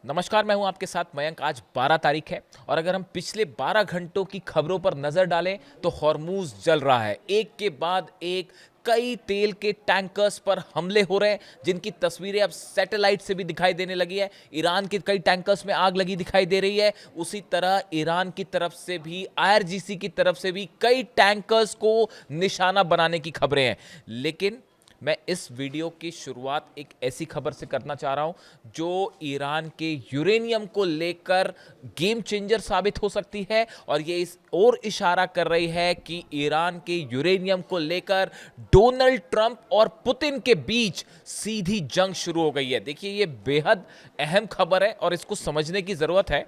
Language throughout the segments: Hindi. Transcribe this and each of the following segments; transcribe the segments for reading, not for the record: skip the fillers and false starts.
नमस्कार, मैं हूं आपके साथ मयंक। आज 12 तारीख है और अगर हम पिछले 12 घंटों की खबरों पर नजर डालें तो हॉर्मूज जल रहा है। एक के बाद एक कई तेल के टैंकर्स पर हमले हो रहे हैं, जिनकी तस्वीरें अब सैटेलाइट से भी दिखाई देने लगी है। ईरान के कई टैंकर्स में आग लगी दिखाई दे रही है। उसी तरह ईरान की तरफ से भी, आईआरजीसी की तरफ से भी कई टैंकर्स को निशाना बनाने की खबरें हैं। लेकिन मैं इस वीडियो की शुरुआत एक ऐसी खबर से करना चाह रहा हूं जो ईरान के यूरेनियम को लेकर गेम चेंजर साबित हो सकती है, और ये इस और इशारा कर रही है कि ईरान के यूरेनियम को लेकर डोनाल्ड ट्रंप और पुतिन के बीच सीधी जंग शुरू हो गई है। देखिए, ये बेहद अहम खबर है और इसको समझने की जरूरत है।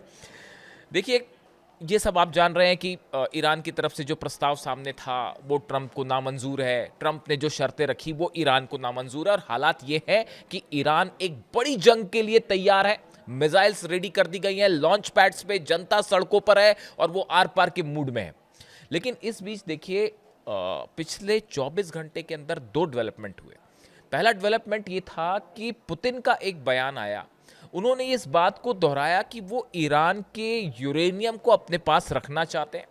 देखिए, ये सब आप जान रहे हैं कि ईरान की तरफ से जो प्रस्ताव सामने था वो ट्रंप को नामंजूर है। ट्रंप ने जो शर्तें रखी वो ईरान को नामंजूर है, और हालात ये है कि ईरान एक बड़ी जंग के लिए तैयार है। मिसाइल्स रेडी कर दी गई हैं, लॉन्च पैड्स पे, जनता सड़कों पर है और वो आर पार के मूड में है। लेकिन इस बीच देखिए, पिछले 24 घंटे के अंदर दो डेवलपमेंट हुए। पहला डेवलपमेंट ये था कि पुतिन का एक बयान आया। उन्होंने इस बात को दोहराया कि वो ईरान के यूरेनियम को अपने पास रखना चाहते हैं,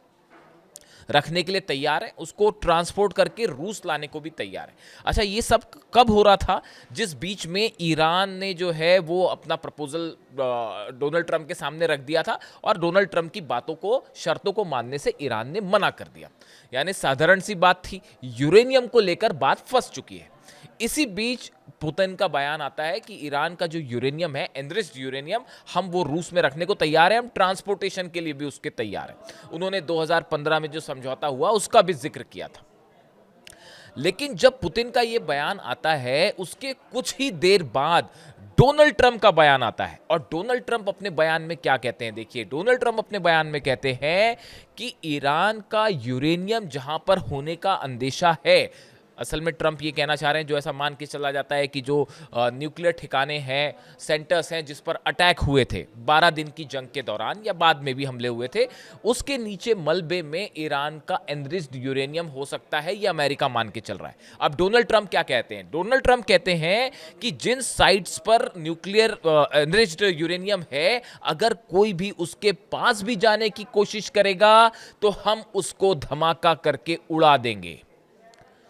रखने के लिए तैयार है, उसको ट्रांसपोर्ट करके रूस लाने को भी तैयार है। अच्छा, ये सब कब हो रहा था? जिस बीच में ईरान ने जो है वो अपना प्रपोजल डोनाल्ड ट्रंप के सामने रख दिया था, और डोनाल्ड ट्रंप की बातों को, शर्तों को मानने से ईरान ने मना कर दिया। यानी साधारण सी बात थी, यूरेनियम को लेकर बात फंस चुकी है। इसी बीच पुतिन का बयान आता है कि ईरान का जो यूरेनियम है, एनरिच्ड यूरेनियम, हम वो रूस में रखने को तैयार हैं, हम ट्रांसपोर्टेशन के लिए भी उसके तैयार हैं। उन्होंने 2015 में जो समझौता हुआ उसका भी जिक्र किया था। लेकिन जब पुतिन का ये बयान आता है, उसके कुछ ही देर बाद डोनाल्ड ट्रंप का बयान आता है। और डोनाल्ड ट्रंप अपने बयान में क्या कहते हैं? देखिए, डोनाल्ड ट्रंप अपने बयान में कहते हैं कि ईरान का यूरेनियम जहां पर होने का अंदेशा है, असल में ट्रंप ये कहना चाह रहे हैं, जो ऐसा मान के चला जाता है कि जो न्यूक्लियर ठिकाने हैं, सेंटर्स हैं जिस पर अटैक हुए थे 12 दिन की जंग के दौरान, या बाद में भी हमले हुए थे, उसके नीचे मलबे में ईरान का एनरिच्ड यूरेनियम हो सकता है, ये अमेरिका मान के चल रहा है। अब डोनाल्ड ट्रंप क्या कहते हैं? डोनाल्ड ट्रंप कहते हैं कि जिन साइट्स पर न्यूक्लियर एनरिच्ड यूरेनियम है, अगर कोई भी उसके पास भी जाने की कोशिश करेगा तो हम उसको धमाका करके उड़ा देंगे।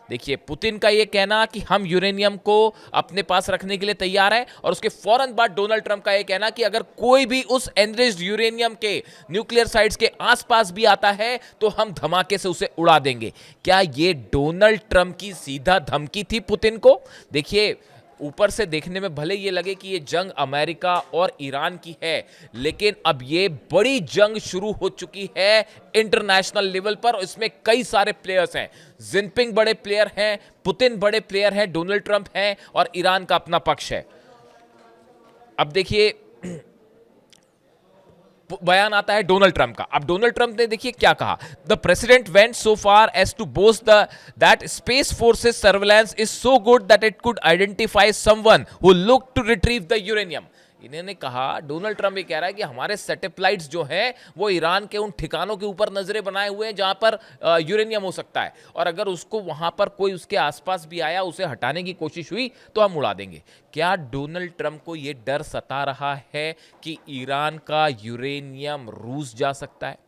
देखिए, पुतिन का यह कहना कि हम यूरेनियम को अपने पास रखने के लिए तैयार हैं, और उसके फौरन बाद डोनाल्ड ट्रंप का यह कहना कि अगर कोई भी उस एनरिच्ड यूरेनियम के न्यूक्लियर साइट्स के आसपास भी आता है तो हम धमाके से उसे उड़ा देंगे। क्या यह डोनाल्ड ट्रंप की सीधा धमकी थी पुतिन को? देखिए, ऊपर से देखने में भले ये लगे कि ये जंग अमेरिका और ईरान की है, लेकिन अब ये बड़ी जंग शुरू हो चुकी है इंटरनेशनल लेवल पर। इसमें कई सारे प्लेयर्स हैं। जिनपिंग बड़े प्लेयर हैं, पुतिन बड़े प्लेयर हैं, डोनाल्ड ट्रंप हैं, और ईरान का अपना पक्ष है। अब देखिए, बयान आता है डोनाल्ड ट्रंप का। अब डोनाल्ड ट्रंप ने देखिए क्या कहा। The president went so far as to boast that space forces surveillance is so good that it could identify someone who look to retrieve the uranium. इन्होंने कहा, डोनाल्ड ट्रंप ये कह रहा है कि हमारे सैटेलाइट्स जो हैं वो ईरान के उन ठिकानों के ऊपर नजरें बनाए हुए हैं जहां पर यूरेनियम हो सकता है, और अगर उसको वहां पर कोई उसके आसपास भी आया, उसे हटाने की कोशिश हुई तो हम उड़ा देंगे। क्या डोनाल्ड ट्रंप को यह डर सता रहा है कि ईरान का यूरेनियम रूस जा सकता है?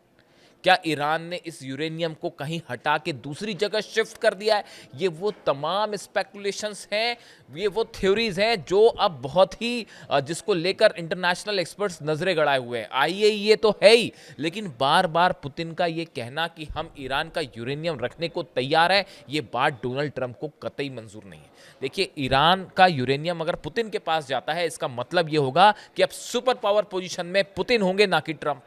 क्या ईरान ने इस यूरेनियम को कहीं हटा के दूसरी जगह शिफ्ट कर दिया है? ये वो तमाम स्पेकुलेशंस हैं, ये वो थ्योरीज हैं जो अब बहुत ही जिसको लेकर इंटरनेशनल एक्सपर्ट्स नजरें गड़ाए हुए हैं। आईएईए तो है ही, लेकिन बार बार पुतिन का ये कहना कि हम ईरान का यूरेनियम रखने को तैयार है, ये बात डोनाल्ड ट्रंप को कतई मंजूर नहीं है। देखिए, ईरान का यूरेनियम अगर पुतिन के पास जाता है, इसका मतलब ये होगा कि अब सुपर पावर पोजीशन में पुतिन होंगे, ना कि ट्रंप।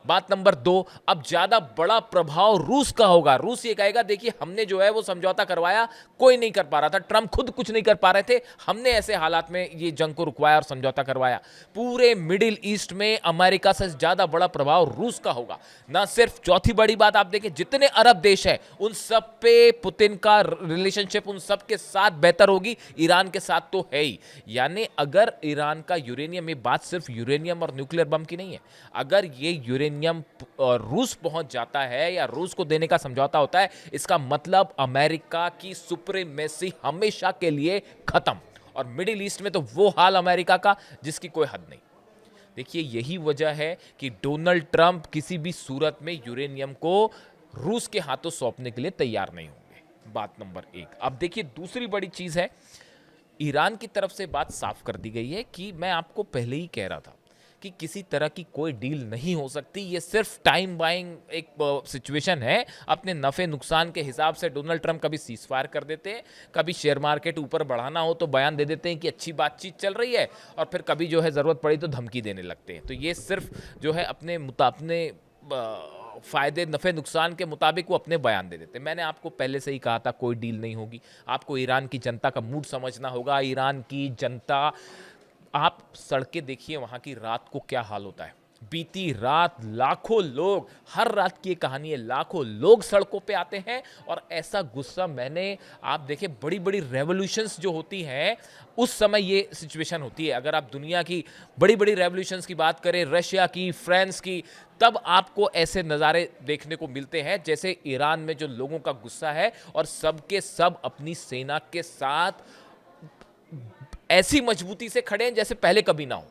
बात नंबर 2, अब ज्यादा बड़ा प्रभाव रूस का होगा। रूस ये कहेगा, देखिए हमने जो है वो समझौता करवाया, कोई नहीं कर पा रहा था, ट्रंप खुद कुछ नहीं कर पा रहे थे, हमने ऐसे हालात में ये जंग को रुकवाया और समझौता करवाया। पूरे मिडिल ईस्ट में अमेरिका से ज्यादा बड़ा प्रभाव रूस का होगा। ना सिर्फ, चौथी बड़ी बात आप देखें, जितने अरब देश हैं उन सब पे पुतिन का रिलेशनशिप उन सब के साथ बेहतर होगी, ईरान के साथ तो है ही। यानी अगर ईरान का यूरेनियम, ये बात सिर्फ यूरेनियम और न्यूक्लियर बम की नहीं है, अगर ये यूरेनियम रूस पहुंच जाता है या रूस को देने का समझौता होता है, इसका मतलब अमेरिका की सुप्रीमेसी हमेशा के लिए खत्म। और मिडिल ईस्ट में तो वो हाल अमेरिका का जिसकी कोई हद नहीं। देखिए यही वजह है कि डोनाल्ड ट्रंप किसी भी सूरत में यूरेनियम को रूस के हाथों सौंपने के लिए तैयार नहीं होंगे। बात नंबर एक। अब देखिए दूसरी बड़ी चीज है, ईरान की तरफ से बात साफ कर दी गई है कि मैं आपको पहले ही कह रहा था कि किसी तरह की कोई डील नहीं हो सकती, ये सिर्फ टाइम बाइंग एक सिचुएशन है। अपने नफ़े नुकसान के हिसाब से डोनाल्ड ट्रंप कभी सीज फायर कर देते हैं, कभी शेयर मार्केट ऊपर बढ़ाना हो तो बयान दे देते हैं कि अच्छी बातचीत चल रही है, और फिर कभी जो है ज़रूरत पड़ी तो धमकी देने लगते हैं। तो ये सिर्फ जो है अपने फ़ायदे नफ़े नुकसान के मुताबिक वो अपने बयान दे देते हैं। मैंने आपको पहले से ही कहा था कोई डील नहीं होगी। आपको ईरान की जनता का मूड समझना होगा। ईरान की जनता, आप सड़कें देखिए वहाँ की, रात को क्या हाल होता है। बीती रात लाखों लोग, हर रात की ये कहानी है, लाखों लोग सड़कों पे आते हैं, और ऐसा गुस्सा मैंने, आप देखें बड़ी बड़ी रेवोल्यूशंस जो होती हैं उस समय ये सिचुएशन होती है। अगर आप दुनिया की बड़ी बड़ी रेवोल्यूशंस की बात करें, रशिया की, फ्रांस की, तब आपको ऐसे नज़ारे देखने को मिलते हैं जैसे ईरान में जो लोगों का गुस्सा है, और सबके सब अपनी सेना के साथ ऐसी मजबूती से खड़े हैं जैसे पहले कभी ना हो।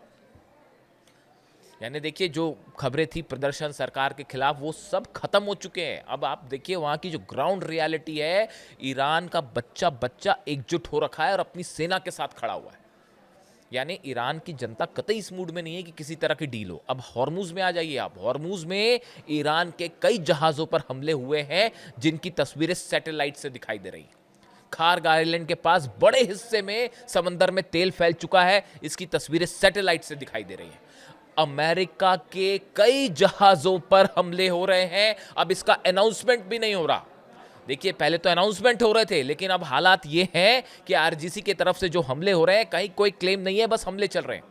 यानी देखिए जो खबरें थी प्रदर्शन सरकार के खिलाफ, वो सब खत्म हो चुके हैं। अब आप देखिए वहां की जो ग्राउंड रियलिटी है, ईरान का बच्चा बच्चा एकजुट हो रखा है और अपनी सेना के साथ खड़ा हुआ है। यानी ईरान की जनता कतई इस मूड में नहीं है कि किसी तरह की डील हो। अब हॉर्मुज में आ जाइए आप। हॉर्मुज में ईरान के कई जहाजों पर हमले हुए हैं जिनकी तस्वीरें सैटेलाइट से दिखाई दे रही। खार्ग आइलैंड के पास बड़े हिस्से में समंदर में तेल फैल चुका है, इसकी तस्वीरें सैटेलाइट से दिखाई दे रही हैं। अमेरिका के कई जहाजों पर हमले हो रहे हैं, अब इसका अनाउंसमेंट भी नहीं हो रहा। देखिए पहले तो अनाउंसमेंट हो रहे थे, लेकिन अब हालात ये हैं कि आरजीसी की तरफ से जो हमले हो रहे हैं, कहीं कोई क्लेम नहीं है, बस हमले चल रहे हैं।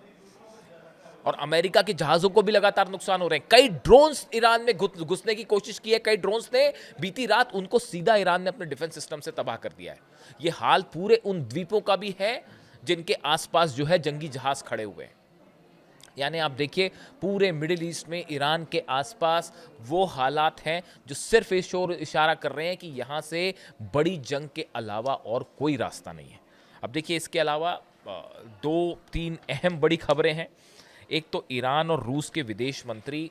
और अमेरिका के जहाजों को भी लगातार नुकसान हो रहे हैं। कई ड्रोन्स ईरान में घुसने की कोशिश की है, कई ड्रोन्स ने बीती रात उनको सीधा ईरान ने अपने डिफेंस सिस्टम से तबाह कर दिया है। ये हाल पूरे उन द्वीपों का भी है जिनके आसपास जो है जंगी जहाज खड़े हुए हैं। यानी आप देखिए पूरे मिडिल ईस्ट में ईरान के आसपास वो हालात हैं जो सिर्फ इस ओर इशारा कर रहे हैं कि यहाँ से बड़ी जंग के अलावा और कोई रास्ता नहीं है। अब देखिए इसके अलावा दो तीन अहम बड़ी खबरें हैं। एक तो ईरान और रूस के विदेश मंत्री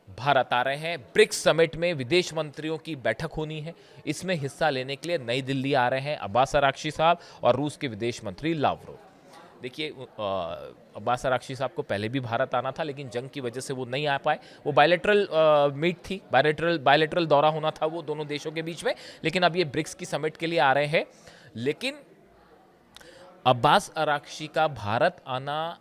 भारत आ रहे हैं। ब्रिक्स समिट में विदेश मंत्रियों की बैठक होनी है। इसमें हिस्सा लेने के लिए नई दिल्ली आ रहे हैं अब्बास अराक्ची साहब और रूस के विदेश मंत्री लावरोव। देखिए अब्बास अराक्ची साहब को पहले भी भारत आना था, लेकिन जंग की वजह से वो नहीं आ पाए। वो बायलैटरल मीट थी, बायलैटरल दौरा होना था वो दोनों देशों के बीच में, लेकिन अब ये ब्रिक्स की समिट के लिए आ रहे हैं। लेकिन अब्बास अराक्ची का भारत आना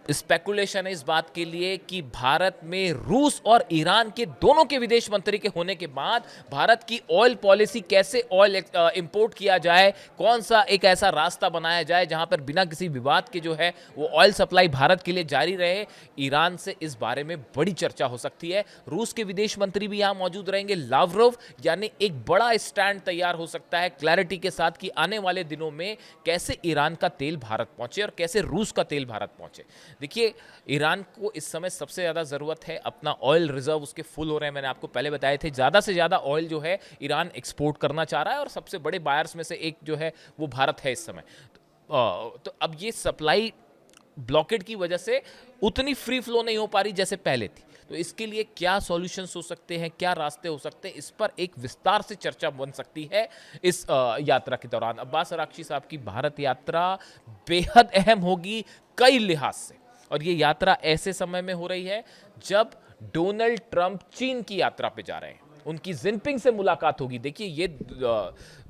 स्पेकुलेशन है इस बात के लिए कि भारत में रूस और ईरान के दोनों के विदेश मंत्री के होने के बाद भारत की ऑयल पॉलिसी, कैसे ऑयल इंपोर्ट किया जाए, कौन सा एक ऐसा रास्ता बनाया जाए जहां पर बिना किसी विवाद के जो है वो ऑयल सप्लाई भारत के लिए जारी रहे, ईरान से इस बारे में बड़ी चर्चा हो सकती है। रूस के विदेश मंत्री भी यहां मौजूद रहेंगे, लावरोव। यानी एक बड़ा स्टैंड तैयार हो सकता है क्लैरिटी के साथ कि आने वाले दिनों में कैसे ईरान का तेल भारत पहुंचे और कैसे रूस का तेल भारत पहुंचे। देखिए ईरान को इस समय सबसे ज़्यादा ज़रूरत है, अपना ऑयल रिजर्व उसके फुल हो रहे हैं। मैंने आपको पहले बताए थे ज़्यादा से ज़्यादा ऑयल जो है ईरान एक्सपोर्ट करना चाह रहा है और सबसे बड़े बायर्स में से एक जो है वो भारत है इस समय। तो अब ये सप्लाई ब्लॉकेड की वजह से उतनी फ्री फ्लो नहीं हो पा रही जैसे पहले थी। तो इसके लिए क्या सॉल्यूशंस हो सकते हैं, क्या रास्ते हो सकते हैं, इस पर एक विस्तार से चर्चा बन सकती है इस यात्रा के दौरान। अब्बास अराक्ची साहब की भारत यात्रा बेहद अहम होगी कई लिहाज से, और ये यात्रा ऐसे समय में हो रही है जब डोनाल्ड ट्रंप चीन की यात्रा पे जा रहे हैं। उनकी जिनपिंग से मुलाकात होगी। देखिए ये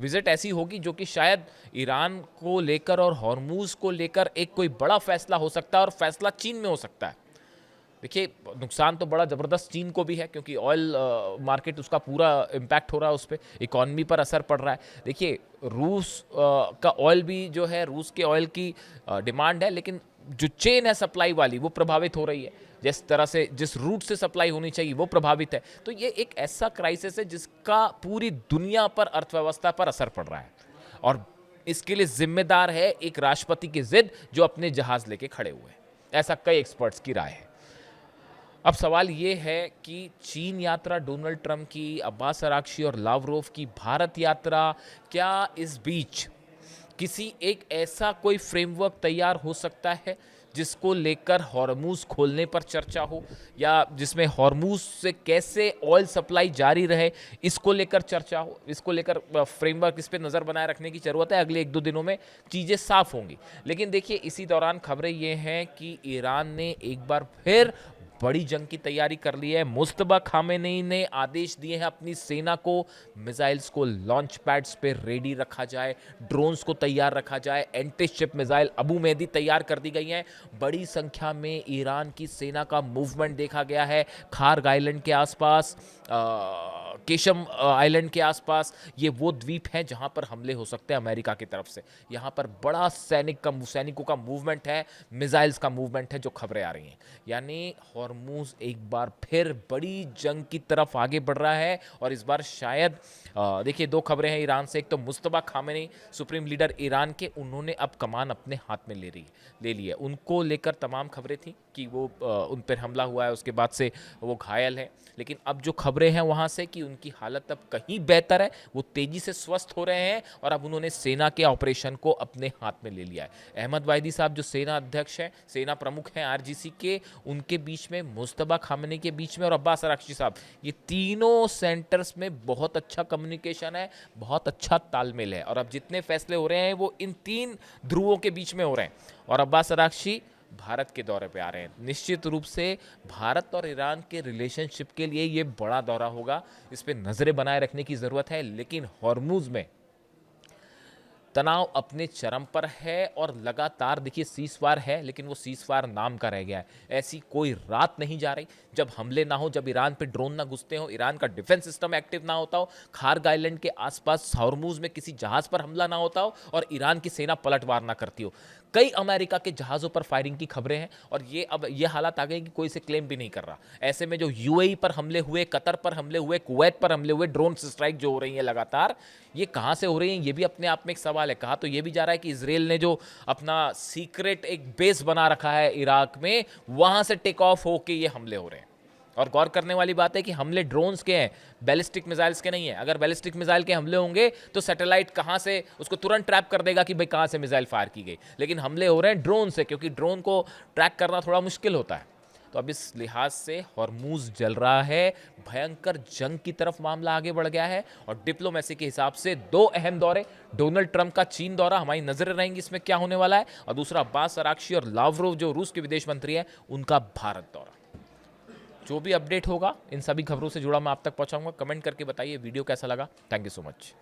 विजिट ऐसी होगी जो कि शायद ईरान को लेकर और हॉर्मूज को लेकर एक कोई बड़ा फैसला हो सकता है, और फैसला चीन में हो सकता है। देखिए नुकसान तो बड़ा ज़बरदस्त चीन को भी है, क्योंकि ऑयल मार्केट उसका पूरा इम्पैक्ट हो रहा है, उस पर इकॉनमी पर असर पड़ रहा है। देखिए रूस का ऑयल भी जो है, रूस के ऑयल की डिमांड है, लेकिन जो चेन है सप्लाई वाली वो प्रभावित हो रही है। जिस तरह से, जिस रूट से सप्लाई होनी चाहिए वो प्रभावित है। तो ये एक ऐसा क्राइसिस है जिसका पूरी दुनिया पर, अर्थव्यवस्था पर असर पड़ रहा है, और इसके लिए जिम्मेदार है एक राष्ट्रपति की जिद जो अपने जहाज लेके खड़े हुए हैं। ऐसा कई एक्सपर्ट्स की राय है। अब सवाल ये है कि चीन यात्रा डोनाल्ड ट्रंप की, अब्बास अराक्ची और लावरोव की भारत यात्रा, क्या इस बीच किसी एक ऐसा कोई फ्रेमवर्क तैयार हो सकता है जिसको लेकर हॉर्मूज खोलने पर चर्चा हो, या जिसमें हॉर्मूज से कैसे ऑयल सप्लाई जारी रहे इसको लेकर चर्चा हो, इसको लेकर फ्रेमवर्क, इस पर नज़र बनाए रखने की ज़रूरत है। अगले 1-2 दिनों में चीज़ें साफ होंगी। लेकिन देखिए, इसी दौरान खबरें ये हैं कि ईरान ने एक बार फिर बड़ी जंग की तैयारी कर ली है। मुस्तबा खामेनेई ने आदेश दिए हैं अपनी सेना को, मिसाइल्स को लॉन्च पैड्स पे रेडी रखा जाए, ड्रोन्स को तैयार रखा जाए, anti ship missile Abu Mahdi तैयार कर दी गई हैं। बड़ी संख्या में ईरान की सेना का मूवमेंट देखा गया है खार्ग आइलैंड के आसपास, केशम आइलैंड के आसपास। ये वो द्वीप हैं जहां पर हमले हो सकते हैं अमेरिका की तरफ से। यहां पर बड़ा सैनिकों का मूवमेंट है, मिसाइल्स का मूवमेंट है, जो खबरें आ रही हैं। यानी हॉर्मूज एक बार फिर बड़ी जंग की तरफ आगे बढ़ रहा है। और इस बार शायद देखिए, 2 खबरें हैं ईरान से। एक तो मुस्तबा खामेनेई, सुप्रीम लीडर ईरान के, उन्होंने अब कमान अपने हाथ में ले ली है। उनको लेकर तमाम खबरें थी कि वो उन पर हमला हुआ है, उसके बाद से वो घायल है। लेकिन अब जो खबरें हैं वहाँ से कि उनकी हालत अब कहीं बेहतर है, वो तेज़ी से स्वस्थ हो रहे हैं और अब उन्होंने सेना के ऑपरेशन को अपने हाथ में ले लिया है। अहमद वाहिदी साहब जो सेना अध्यक्ष हैं, सेना प्रमुख हैं आरजीसी के, उनके बीच में, मुस्तबा खामेनेई के बीच में और अब्बास अराक्ची साहब, ये तीनों सेंटर्स में बहुत अच्छा कम्युनिकेशन है, बहुत अच्छा तालमेल है। और अब जितने फैसले हो रहे हैं वो इन 3 ध्रुवों के बीच में हो रहे हैं। और अब्बास अराक्ची भारत के दौरे पे आ रहे हैं। निश्चित रूप से भारत और ईरान के रिलेशनशिप के लिए ये बड़ा दौरा होगा, इस पे नजरें बनाए रखने की ज़रूरत है। लेकिन हॉर्मूज में तनाव अपने चरम पर है और लगातार देखिए सीज़फायर है, लेकिन वो सीज़फायर नाम का रह गया है। ऐसी कोई रात नहीं जा रही जब हमले ना हो, जब ईरान पे ड्रोन ना घुसते हो, ईरान का डिफेंस सिस्टम एक्टिव ना होता हो, खार्ग आइलैंड के आसपास हॉर्मूज में किसी जहाज पर हमला ना होता हो और ईरान की सेना पलटवार ना करती हो। कई अमेरिका के जहाज़ों पर फायरिंग की खबरें हैं और ये अब ये हालात आ गए कि कोई इसे क्लेम भी नहीं कर रहा। ऐसे में जो यूएई पर हमले हुए, कतर पर हमले हुए, कुवैत पर हमले हुए, ड्रोन स्ट्राइक जो हो रही है लगातार, ये कहाँ से हो रही हैं, ये भी अपने आप में एक सवाल है। कहा तो ये भी जा रहा है कि इजराइल ने जो अपना सीक्रेट एक बेस बना रखा है इराक में, वहाँ से टेक ऑफ होके ये हमले हो रहे हैं। और गौर करने वाली बात है कि हमले ड्रोन्स के हैं, बैलिस्टिक मिसाइल्स के नहीं है। अगर बैलिस्टिक मिसाइल के हमले होंगे तो सैटेलाइट कहां से उसको तुरंत ट्रैप कर देगा कि भाई कहां से मिसाइल फायर की गई। लेकिन हमले हो रहे हैं ड्रोन से, क्योंकि ड्रोन को ट्रैक करना थोड़ा मुश्किल होता है। तो अब इस लिहाज से हॉर्मूज जल रहा है, भयंकर जंग की तरफ मामला आगे बढ़ गया है। और डिप्लोमेसी के हिसाब से 2 अहम दौरे, डोनाल्ड ट्रंप का चीन दौरा, हमारी नजरें रहेंगी इसमें क्या होने वाला है, और दूसरा अब्बास अराक्ची और लावरोव जो रूस के विदेश मंत्री हैं, उनका भारत दौरा। जो भी अपडेट होगा इन सभी खबरों से जुड़ा मैं आप तक पहुंचाऊंगा। कमेंट करके बताइए वीडियो कैसा लगा। Thank you so much.